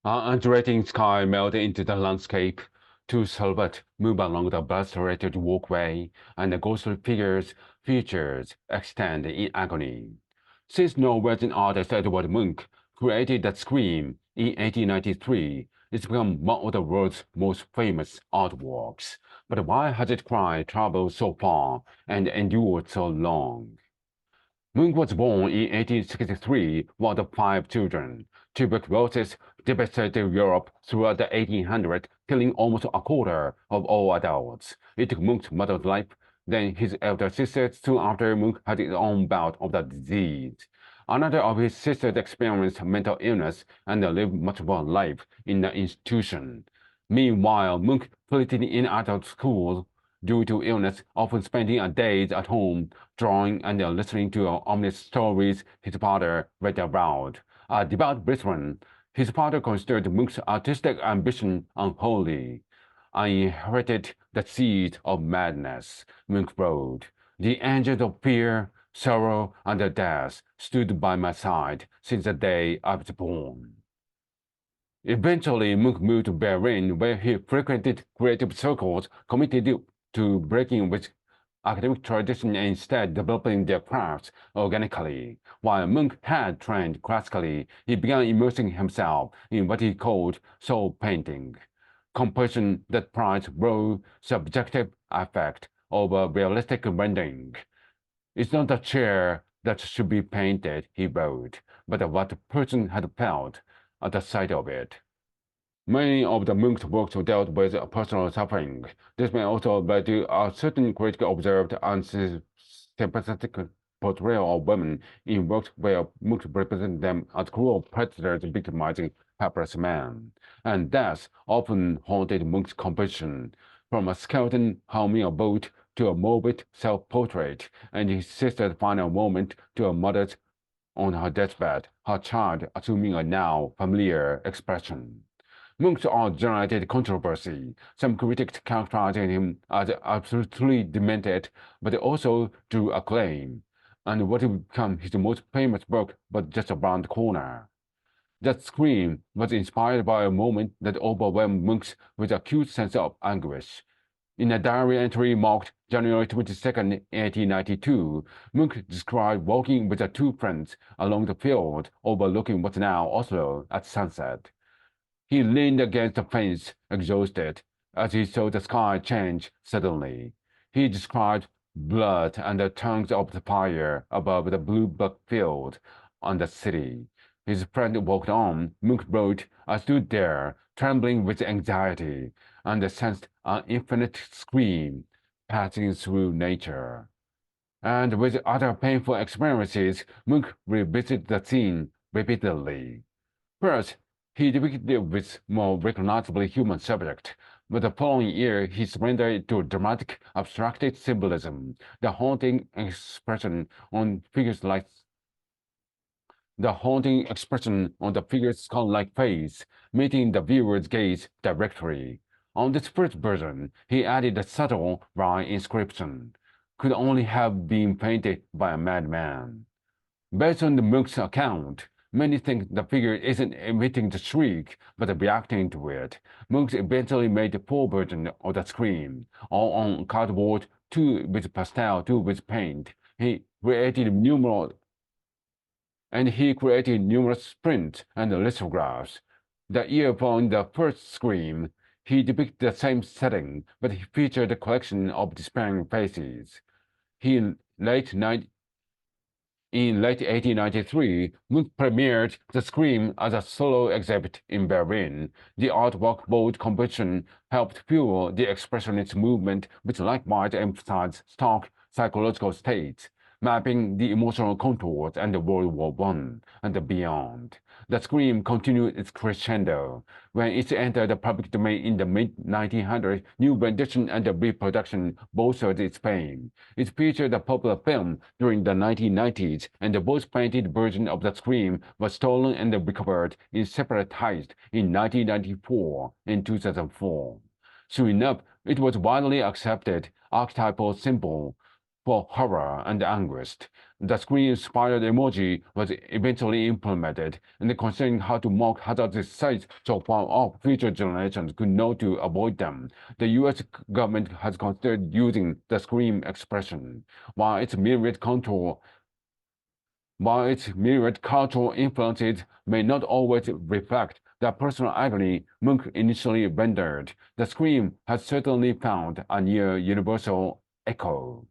Undulating sky melted into the landscape. Two silhouettes move along the blast-rated walkway, and the ghostly features extend in agony. Since Norwegian artist Edvard Munch created that scream in 1893, it's become one of the world's most famous artworks. But why has its cry traveled so far and endured so long? Munch was born in 1863, one of five children. Tuberculosis devastated Europe throughout the 1800s, killing almost a quarter of all adults. It took Munch's mother's life, then his elder sister. Soon after, Munch had his own bout of the disease. Another of his sisters experienced mental illness and lived much more life in the institution. Meanwhile, Munch flitted in and out of school due to illness, often spending a days at home drawing and listening to ominous stories his father read aloud. A devout Brethren, his father considered Munch's artistic ambition unholy. I inherited the seed of madness, Munch wrote. The angels of fear, sorrow, and death stood by my side since the day I was born. Eventually, Munch moved to Berlin, where he frequented creative circles committed to breaking with academic tradition and instead developing their crafts organically. While Munch had trained classically, he began immersing himself in what he called soul painting, composition that prized raw, subjective affect over realistic rendering. It's not the chair that should be painted, he wrote, but what the person had felt at the sight of it. Many of the Munch's works dealt with personal suffering. This may also lead to a certain critically observed unsympathetic portrayal of women in works where Munch represented them as cruel predators victimizing helpless men. And death often haunted Munch's composition, from a skeleton harming a boat to a morbid self-portrait, and his sister's final moment to a mother's on her deathbed, her child assuming a now familiar expression. Munch's art generated controversy, some critics characterizing him as absolutely demented, but also drew acclaim, and what would become his most famous work was just around the corner. That scream was inspired by a moment that overwhelmed Munch with an acute sense of anguish. In a diary entry marked January 22nd, 1892, Munch described walking with two friends along the field overlooking what's now Oslo at sunset. He leaned against the fence, exhausted, as he saw the sky change suddenly. He described blood and the tongues of the fire above the blue black field on the city. His friend walked on. Munch wrote, I stood there, trembling with anxiety, and sensed an infinite scream passing through nature. And with other painful experiences, Munch revisited the scene repeatedly. First, he depicted it with more recognizably human subject, but the following year he surrendered it to dramatic, abstracted symbolism, the haunting expression on the figure's skull-like face, meeting the viewer's gaze directly. On this first version, he added a subtle, wry inscription, could only have been painted by a madman. Based on the Munch's account, many think the figure isn't emitting the shriek, but reacting to it. Munch eventually made the full version of the scream, all on cardboard, two with pastel, two with paint. He created numerous prints and lithographs. The year following the first scream, he depicted the same setting, but he featured a collection of despairing faces. In late 1893, Munch premiered The Scream as a solo exhibit in Berlin. The artwork bold composition helped fuel the expressionist movement, which likewise emphasized stark psychological states, mapping the emotional contours and World War I and beyond. The Scream continued its crescendo. When it entered the public domain in the mid-1900s, new rendition and reproduction bolstered its fame. It featured a popular film during the 1990s, and the voice-painted version of The Scream was stolen and recovered in separate heists in 1994 and 2004. Soon enough, it was widely accepted archetypal symbol for horror and anguish. The screen-inspired emoji was eventually implemented, and considering how to mark hazardous sites so far off, future generations could know to avoid them. The U.S. government has considered using the screen expression, while its myriad cultural influences may not always reflect the personal agony Munch initially rendered. The scream has certainly found a near universal echo.